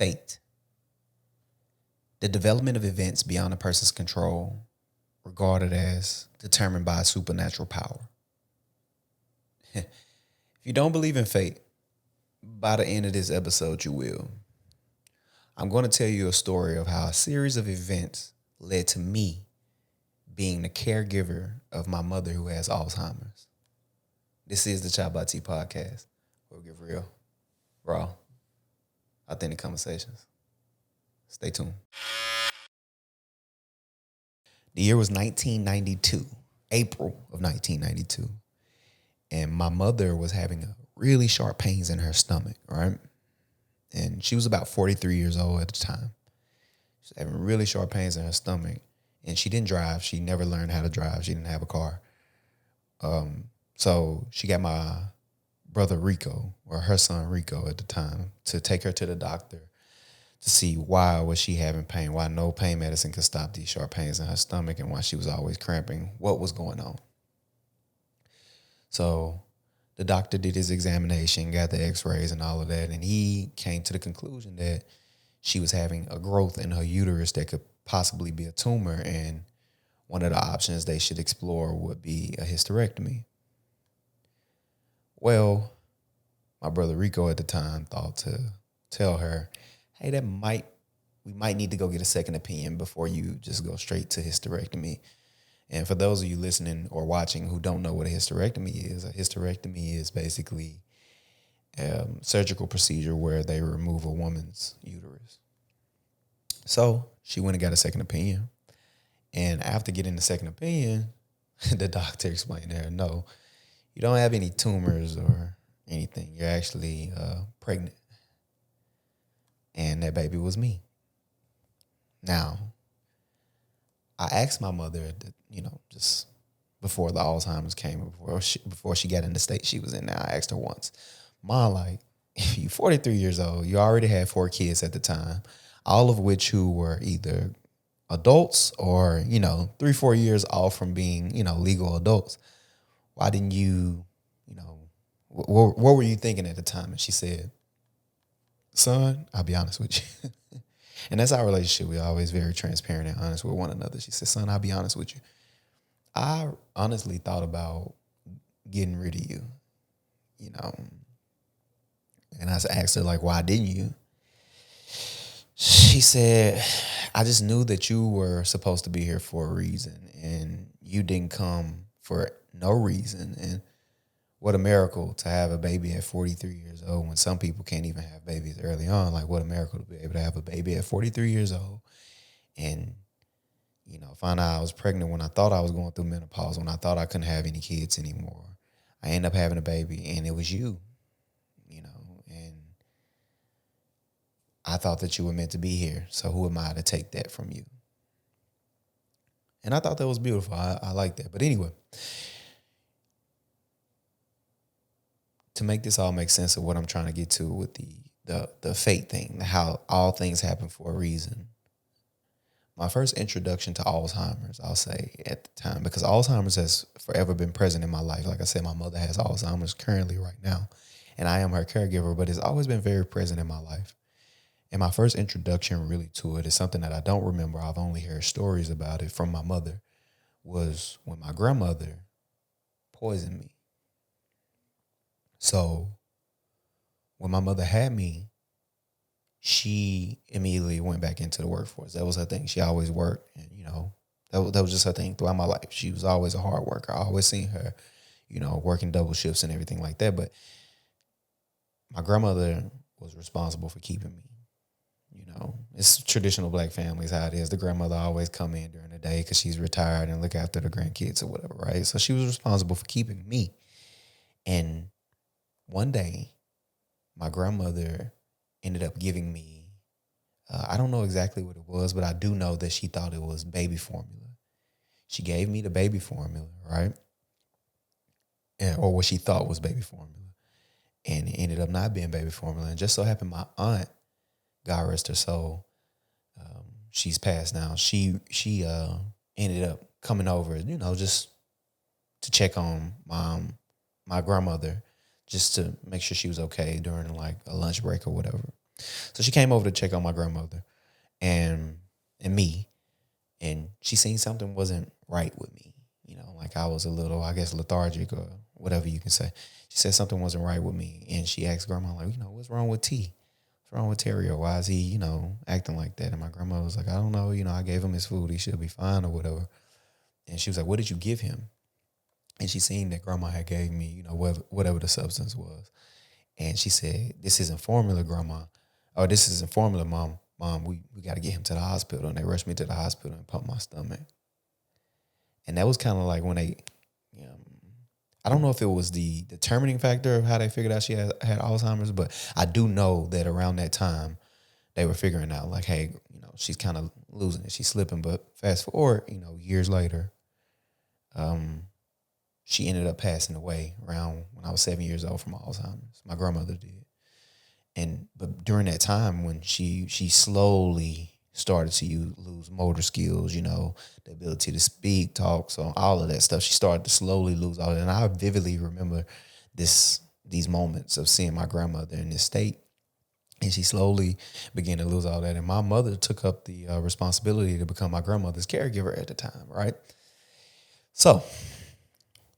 Fate. The development of events beyond a person's control, regarded as determined by a supernatural power. If you don't believe in fate, by the end of this episode, you will. I'm going to tell you a story of how a series of events led to me being the caregiver of my mother who has Alzheimer's. This is the ChoppedByT podcast, where we give real, raw, authentic conversations. Stay tuned. The year was 1992, April of 1992. And my mother was having really sharp pains in her stomach, right? And she was about 43 years old at the time. She was having really sharp pains in her stomach. And she didn't drive. She never learned how to drive. She didn't have a car. So she got my brother Rico, or her son Rico at the time, to take her to the doctor to see why was she having pain, why no pain medicine could stop these sharp pains in her stomach, and why she was always cramping, what was going on. So the doctor did his examination, got the x-rays and all of that, and he came to the conclusion that she was having a growth in her uterus that could possibly be a tumor, and one of the options they should explore would be a hysterectomy. Well, my brother Rico at the time thought to tell her, hey, we might need to go get a second opinion before you just go straight to hysterectomy. And for those of you listening or watching who don't know what a hysterectomy is basically a surgical procedure where they remove a woman's uterus. So she went and got a second opinion. And after getting the second opinion, the doctor explained to her, no, you don't have any tumors or anything. You're actually pregnant. And that baby was me. Now, I asked my mother, just before the Alzheimer's came, before she got in the state she was in now, I asked her once, Mom, if you're 43 years old, you already had 4 kids at the time, all of which who were either adults or, 3-4 years off from being, legal adults. Why didn't you, what were you thinking at the time? And she said, son, I'll be honest with you. And that's our relationship. We're always very transparent and honest with one another. She said, son, I'll be honest with you. I honestly thought about getting rid of you, And I asked her, why didn't you? She said, I just knew that you were supposed to be here for a reason, and you didn't come for no reason. And what a miracle to have a baby at 43 years old when some people can't even have babies early on. What a miracle to be able to have a baby at 43 years old and, find out I was pregnant when I thought I was going through menopause, when I thought I couldn't have any kids anymore. I ended up having a baby, and it was you, and I thought that you were meant to be here. So who am I to take that from you? And I thought that was beautiful. I like that. But anyway, to make this all make sense of what I'm trying to get to with the fate thing, how all things happen for a reason. My first introduction to Alzheimer's, I'll say at the time, because Alzheimer's has forever been present in my life. Like I said, my mother has Alzheimer's currently right now, and I am her caregiver, but it's always been very present in my life. And my first introduction really to it is something that I don't remember. I've only heard stories about it from my mother, was when my grandmother poisoned me. So when my mother had me, she immediately went back into the workforce. That was her thing. She always worked, and, that was just her thing throughout my life. She was always a hard worker. I always seen her, working double shifts and everything like that. But my grandmother was responsible for keeping me. It's traditional Black families, how it is. The grandmother always come in during the day because she's retired and look after the grandkids or whatever, right? So she was responsible for keeping me. And one day, my grandmother ended up giving me, I don't know exactly what it was, but I do know that she thought it was baby formula. She gave me the baby formula, right? Or what she thought was baby formula. And it ended up not being baby formula. And just so happened my aunt, God rest her soul, she's passed now. She ended up coming over, just to check on my grandmother, just to make sure she was okay during a lunch break or whatever. So So she came over to check on my grandmother and me, and she seen something wasn't right with me. Like I was a little, I guess, lethargic or whatever you can say. She said something wasn't right with me, and she asked grandma, like, what's wrong with T? What's wrong with Onterio? Why is he, acting like that? And my grandma was like, I don't know. I gave him his food. He should be fine or whatever. And she was like, what did you give him? And she seen that grandma had gave me, whatever the substance was. And she said, this isn't formula, grandma. Or this isn't formula, mom. Mom, we got to get him to the hospital. And they rushed me to the hospital and pumped my stomach. And that was kind of like when they, I don't know if it was the determining factor of how they figured out she had Alzheimer's, but I do know that around that time, they were figuring out like, hey, she's kind of losing it. She's slipping. But fast forward, years later, she ended up passing away around when I was 7 years old from Alzheimer's. My grandmother did. But during that time when she slowly started to lose motor skills, the ability to speak, talk, so all of that stuff, she started to slowly lose all of it. And I vividly remember these moments of seeing my grandmother in this state. And she slowly began to lose all that. And my mother took up the responsibility to become my grandmother's caregiver at the time, right? So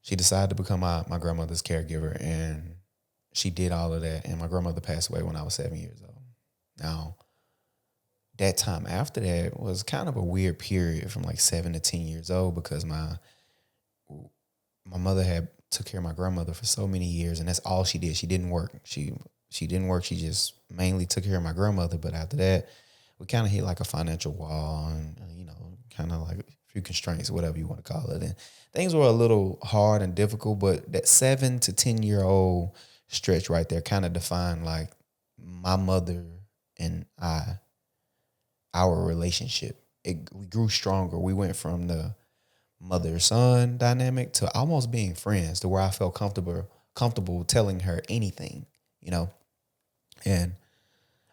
she decided to become my grandmother's caregiver, and she did all of that. And my grandmother passed away when I was 7 years old. Now, that time after that was kind of a weird period from like 7 to 10 years old, because my mother had took care of my grandmother for so many years, and that's all she did. She didn't work. She didn't work. She just mainly took care of my grandmother. But after that, we kind of hit like a financial wall, and kind of like a few constraints, whatever you want to call it. And things were a little hard and difficult, but that 7 to 10-year-old stretch right there kind of defined like my mother and our relationship. We grew stronger. We went from the mother-son dynamic to almost being friends, to where I felt comfortable telling her anything, And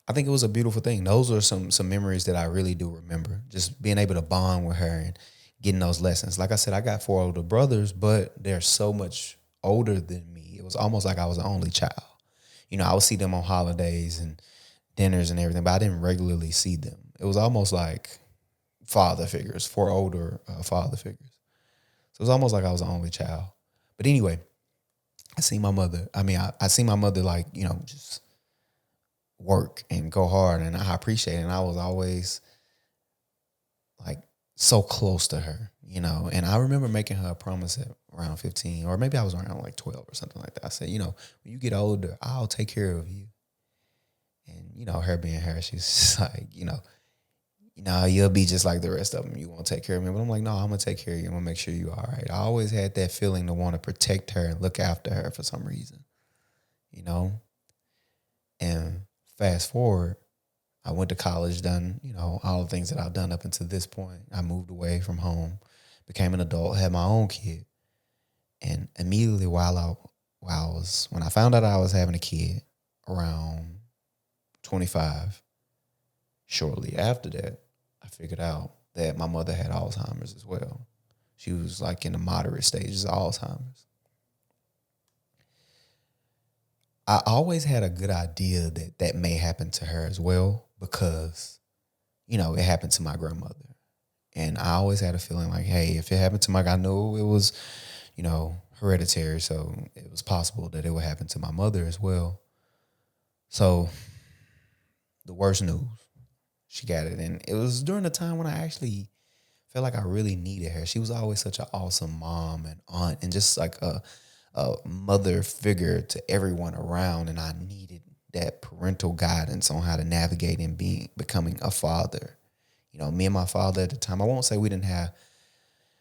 I think it was a beautiful thing. Those are some memories that I really do remember. Just being able to bond with her and getting those lessons. Like I said, I got 4 older brothers, but they're so much older than me. It was almost like I was the only child. I would see them on holidays and dinners and everything, but I didn't regularly see them. It was almost like father figures, 4 older father figures. So it was almost like I was the only child. But anyway, I seen my mother. I seen my mother like, just work and go hard, and I appreciate it. And I was always like so close to her, And I remember making her a promise at around 15, or maybe I was around like 12 or something like that. I said, when you get older, I'll take care of you. And, her being her, she's just like, you'll be just like the rest of them. You won't take care of me. But I'm like, no, I'm going to take care of you. I'm going to make sure you're all right. I always had that feeling to want to protect her and look after her for some reason, And fast forward, I went to college, done, all the things that I've done up until this point. I moved away from home, became an adult, had my own kid. And immediately when I found out I was having a kid around 25, shortly after that, I figured out that my mother had Alzheimer's as well. She was like in the moderate stages of Alzheimer's. I always had a good idea that may happen to her as well, because, it happened to my grandmother. And I always had a feeling like, hey, if it happened to I knew it was, hereditary. So it was possible that it would happen to my mother as well. So the worst news, she got it. And it was during the time when I actually felt like I really needed her. She was always such an awesome mom and aunt, and just like a mother figure to everyone around. And I needed that parental guidance on how to navigate and becoming a father. Me and my father at the time, I won't say we didn't have,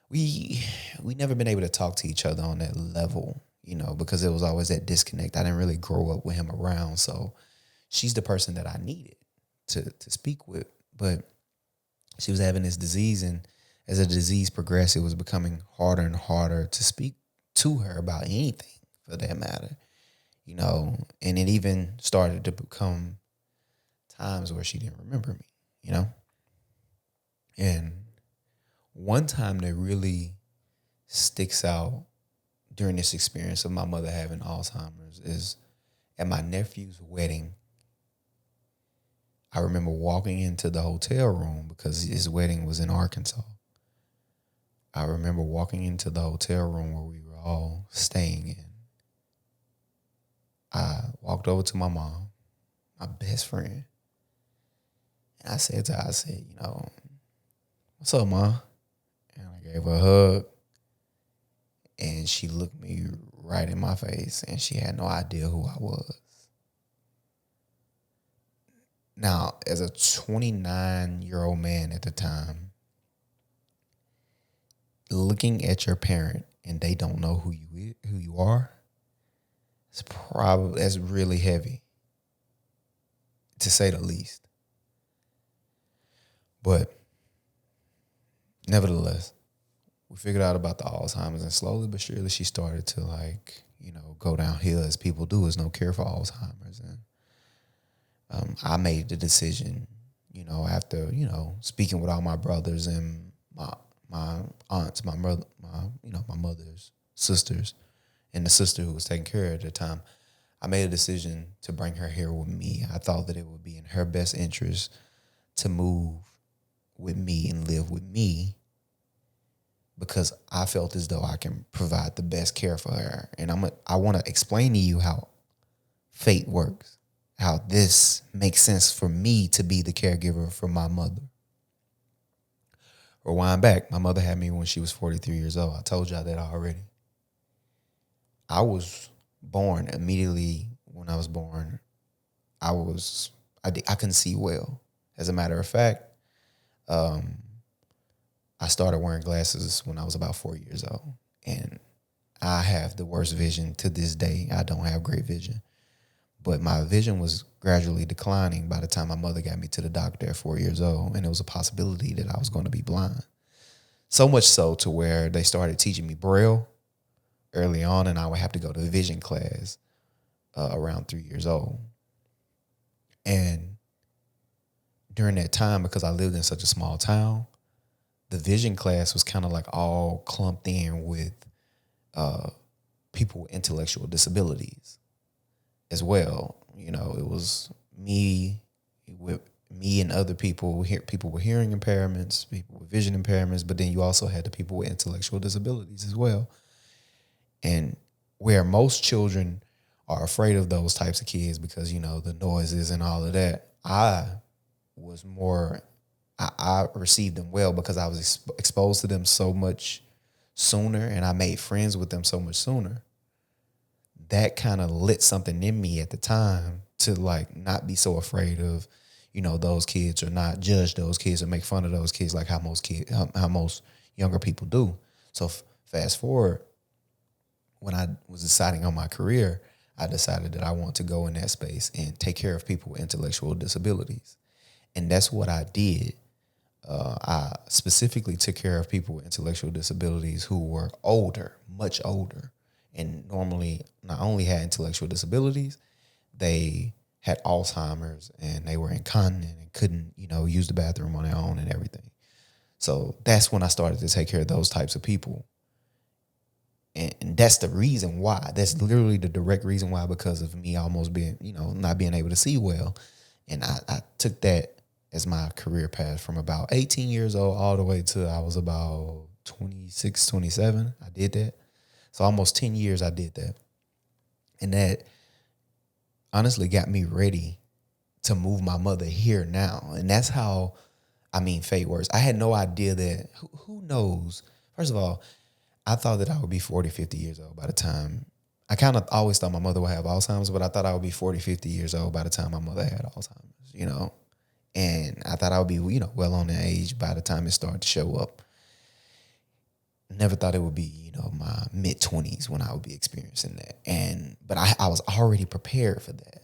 we never been able to talk to each other on that level, because it was always that disconnect. I didn't really grow up with him around. So she's the person that I needed to speak with. But she was having this disease, and as the disease progressed, it was becoming harder and harder to speak to her about anything for that matter, and it even started to become times where she didn't remember me, And one time that really sticks out during this experience of my mother having Alzheimer's is at my nephew's wedding. I remember walking into the hotel room because his wedding was in Arkansas. I remember walking into the hotel room where we were all staying in. I walked over to my mom, my best friend, and I said to her, "What's up, Ma?" And I gave her a hug, and she looked me right in my face, and she had no idea who I was. Now, as a 29-year-old man at the time, looking at your parent and they don't know who you are, that's really heavy, to say the least. But nevertheless, we figured out about the Alzheimer's, and slowly but surely she started to go downhill, as people do. There's no cure for Alzheimer's. And I made the decision, after, speaking with all my brothers and my aunts, my mother's sisters, and the sister who was taking care of her at the time, I made a decision to bring her here with me. I thought that it would be in her best interest to move with me and live with me, because I felt as though I can provide the best care for her. And I want to explain to you how fate works, how this makes sense for me to be the caregiver for my mother. Rewind back, my mother had me when she was 43 years old. I told y'all that already. I was born immediately. When I was born, I couldn't see well. As a matter of fact, I started wearing glasses when I was about 4 years old, and I have the worst vision to this day. I don't have great vision, but my vision was gradually declining by the time my mother got me to the doctor at 4 years old, and it was a possibility that I was going to be blind. So much so to where they started teaching me Braille early on, and I would have to go to the vision class around 3 years old. And during that time, because I lived in such a small town, the vision class was kind of like all clumped in with people with intellectual disabilities as well. It was me and other people, people with hearing impairments, people with vision impairments, but then you also had the people with intellectual disabilities as well. And where most children are afraid of those types of kids because, the noises and all of that, I received them well because I was exposed to them so much sooner, and I made friends with them so much sooner. That kind of lit something in me at the time to not be so afraid of, those kids, or not judge those kids or make fun of those kids like how most younger people do. So fast forward, when I was deciding on my career, I decided that I want to go in that space and take care of people with intellectual disabilities. And that's what I did. I specifically took care of people with intellectual disabilities who were older, much older, and normally not only had intellectual disabilities, they had Alzheimer's, and they were incontinent and couldn't, use the bathroom on their own and everything. So that's when I started to take care of those types of people. And that's the reason why. That's literally the direct reason why, because of me almost being, not being able to see well. And I took that as my career path from about 18 years old all the way to I was about 26, 27. I did that. So almost 10 years I did that. And that honestly got me ready to move my mother here now. And that's how, fate works. I had no idea that, who knows? First of all, I thought that I would be 40, 50 years old by the time, I kind of always thought my mother would have Alzheimer's, but I thought I would be 40, 50 years old by the time my mother had Alzheimer's, And I thought I would be, well on the age by the time it started to show up. Never thought it would be, my mid-20s when I would be experiencing that. But I was already prepared for that,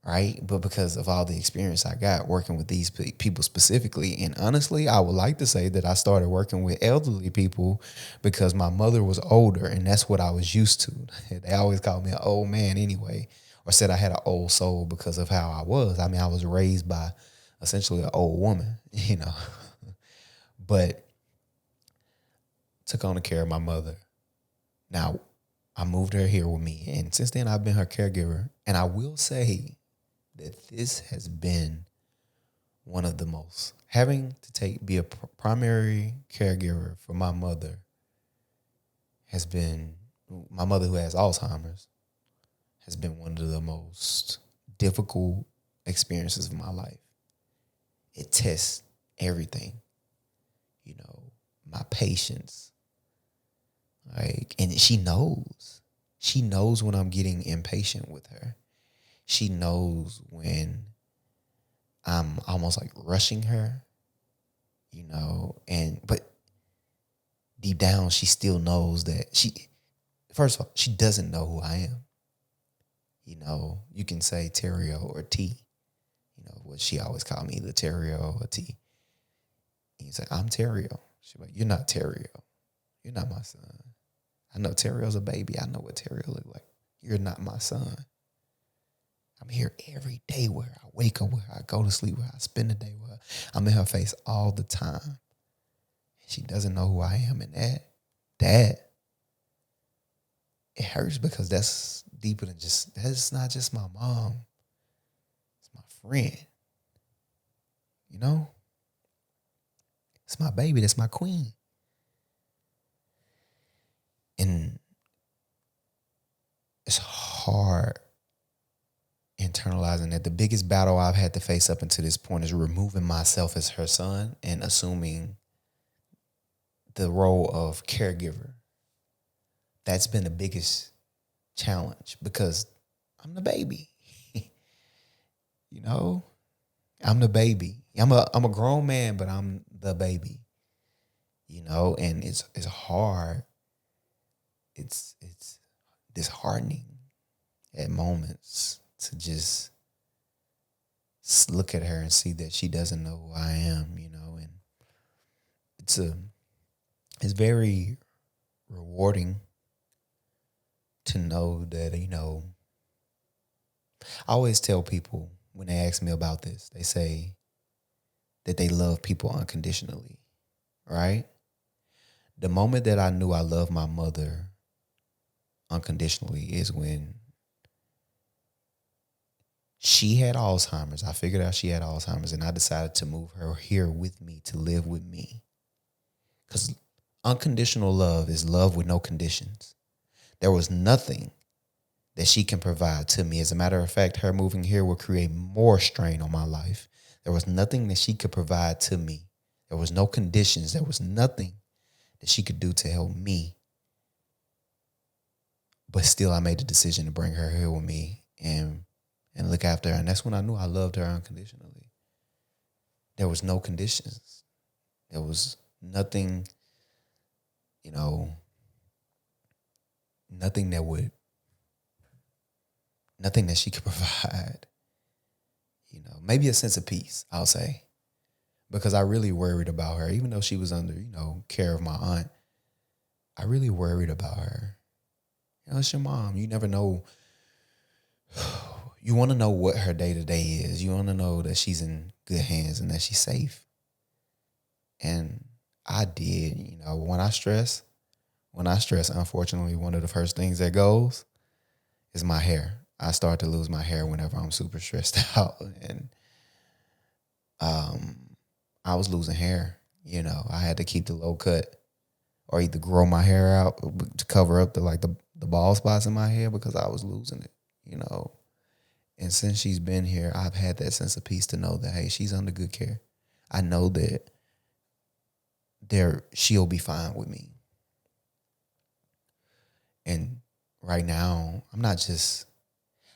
right? But because of all the experience I got working with these people specifically, and honestly, I would like to say that I started working with elderly people because my mother was older, and that's what I was used to. They always called me an old man anyway, or said I had an old soul because of how I was. I was raised by essentially an old woman, but took on the care of my mother. Now, I moved her here with me, and since then I've been her caregiver. And I will say that this has been one of the most, having to be a primary caregiver for my mother has been, my mother who has Alzheimer's, has been one of the most difficult experiences of my life. It tests everything, my patience. And she knows. She knows when I'm getting impatient with her. She knows when I'm almost like rushing her, but deep down she still knows that first of all, she doesn't know who I am. You can say Onterio or T, what she always called me, the Onterio or T. And you say, I'm Onterio. She's like, you're not Onterio. You're not my son. I know Terrio's a baby. I know what Onterio look like. You're not my son. I'm here every day with her. I wake up with her. I go to sleep with her. I spend the day with her. I'm in her face all the time. She doesn't know who I am. And that, it hurts because that's deeper than that's not just my mom. It's my friend. It's my baby. That's my queen. And it's hard internalizing that. The biggest battle I've had to face up until this point is removing myself as her son and assuming the role of caregiver. That's been the biggest challenge because I'm the baby. I'm the baby. I'm a grown man, but I'm the baby. And it's hard. It's disheartening at moments to just look at her and see that she doesn't know who I am, and it's very rewarding to know that, I always tell people when they ask me about this, they say that they love people unconditionally, right? The moment that I knew I loved my mother unconditionally is when she had Alzheimer's. I figured out she had Alzheimer's, and I decided to move her here with me to live with me. Because unconditional love is love with no conditions. There was nothing that she can provide to me. As a matter of fact, her moving here will create more strain on my life. There was nothing that she could provide to me. There was no conditions. There was nothing that she could do to help me. But still, I made the decision to bring her here with me and look after her. And that's when I knew I loved her unconditionally. There was no conditions. There was nothing, nothing that she could provide. Maybe a sense of peace, I'll say. Because I really worried about her. Even though she was under, care of my aunt, I really worried about her. It's your mom. You never know. You want to know what her day-to-day is. You want to know that she's in good hands and that she's safe. And I did, when I stress, unfortunately, one of the first things that goes is my hair. I start to lose my hair whenever I'm super stressed out. And I was losing hair. I had to keep the low cut or either grow my hair out to cover up the bald spots in my hair because I was losing it, And since she's been here, I've had that sense of peace to know that, hey, she's under good care. I know that she'll be fine with me. And right now,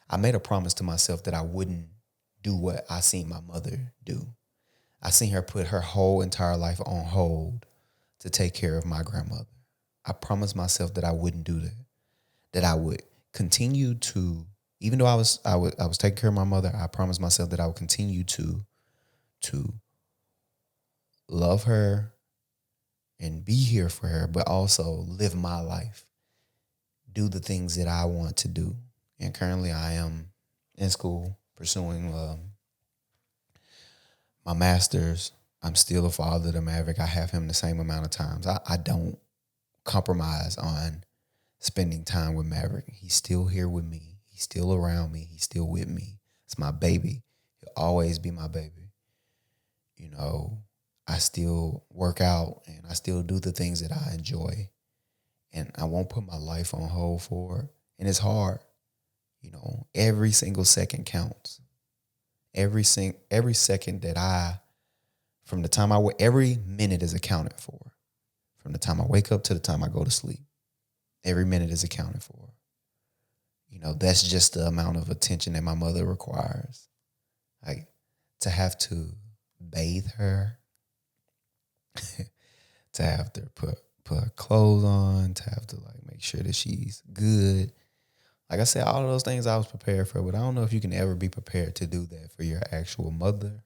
I made a promise to myself that I wouldn't do what I seen my mother do. I seen her put her whole entire life on hold to take care of my grandmother. I promised myself that I wouldn't do that. That I would continue to, even though I was taking care of my mother, I promised myself that I would continue to love her and be here for her, but also live my life, do the things that I want to do. And currently I am in school pursuing my master's. I'm still a father to Maverick. I have him the same amount of times. I don't compromise on spending time with Maverick. He's still here with me. He's still around me. He's still with me. It's my baby. He'll always be my baby. I still work out and I still do the things that I enjoy. And I won't put my life on hold for it. And it's hard. Every single second counts. Every second that from the time every minute is accounted for. From the time I wake up to the time I go to sleep. Every minute is accounted for. That's just the amount of attention that my mother requires. Like, to have to bathe her, to have to put her clothes on, to have to make sure that she's good. Like I said, all of those things I was prepared for, but I don't know if you can ever be prepared to do that for your actual mother.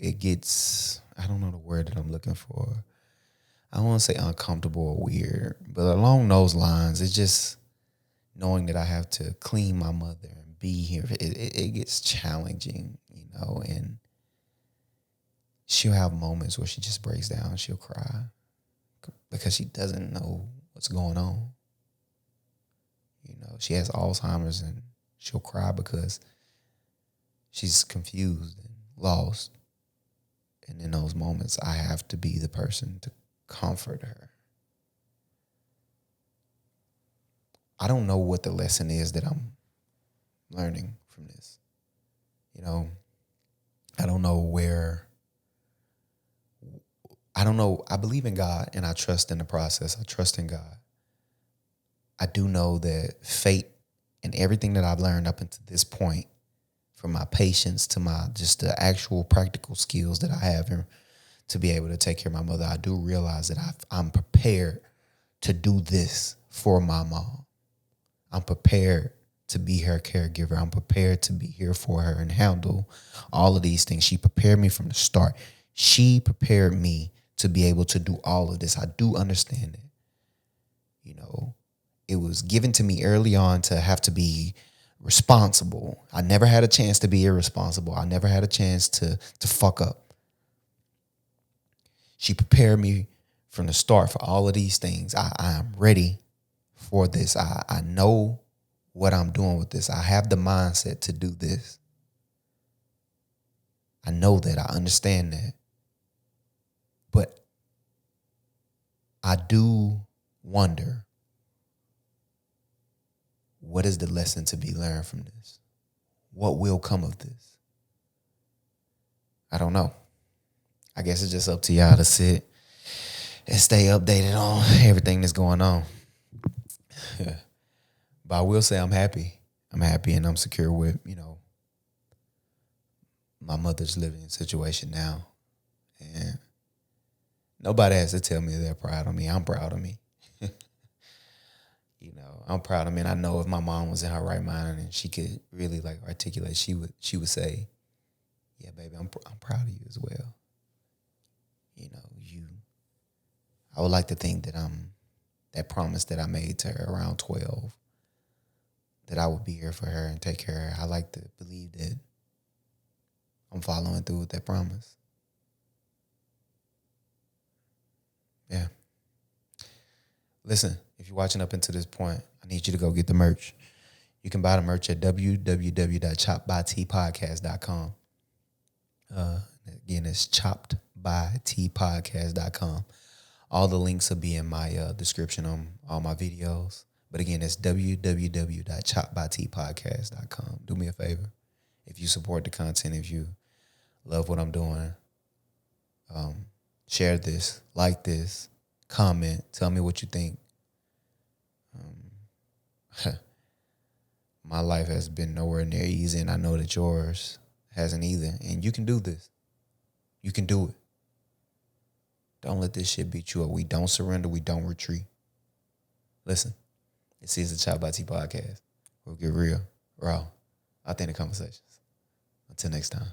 It gets, I don't know the word that I'm looking for. I don't want to say uncomfortable or weird, but along those lines, it's just knowing that I have to clean my mother and be here. It gets challenging, and she'll have moments where she just breaks down and she'll cry because she doesn't know what's going on. She has Alzheimer's and she'll cry because she's confused and lost. And in those moments, I have to be the person to comfort her. I don't know what the lesson is that I'm learning from this. I don't know where. I don't know. I believe in God and I trust in the process. I trust in God. I do know that fate and everything that I've learned up until this point, from my patience to my just the actual practical skills that I have to be able to take care of my mother, I do realize that I'm prepared to do this for my mom. I'm prepared to be her caregiver. I'm prepared to be here for her and handle all of these things. She prepared me from the start. She prepared me to be able to do all of this. I do understand it. It was given to me early on to have to be responsible. I never had a chance to be irresponsible. I never had a chance to fuck up. She prepared me from the start for all of these things. I am ready for this. I know what I'm doing with this. I have the mindset to do this. I know that. I understand that. But I do wonder, what is the lesson to be learned from this? What will come of this? I don't know. I guess it's just up to y'all to sit and stay updated on everything that's going on. But I will say I'm happy. I'm happy and I'm secure with, my mother's living situation now. And nobody has to tell me they're proud of me. I'm proud of me. I'm proud of me. And I know if my mom was in her right mind and she could really articulate, she would say, yeah, baby, I'm proud of you as well. I would like to think that that promise that I made to her around 12, that I would be here for her and take care of her. I like to believe that I'm following through with that promise. Yeah. Listen, if you're watching up until this point, I need you to go get the merch. You can buy the merch at www.ChoppedByTpodcast.com. Again, it's ChoppedByTpodcast.com. All the links will be in my description on all my videos. But again, it's www.ChoppedByTpodcast.com. Do me a favor. If you support the content, if you love what I'm doing, share this, like this, comment, tell me what you think. My life has been nowhere near easy, and I know that yours hasn't either. And you can do this. You can do it. Don't let this shit beat you up. We don't surrender. We don't retreat. Listen, this is the ChoppedByT podcast. We'll get real, raw, authentic conversations. Until next time.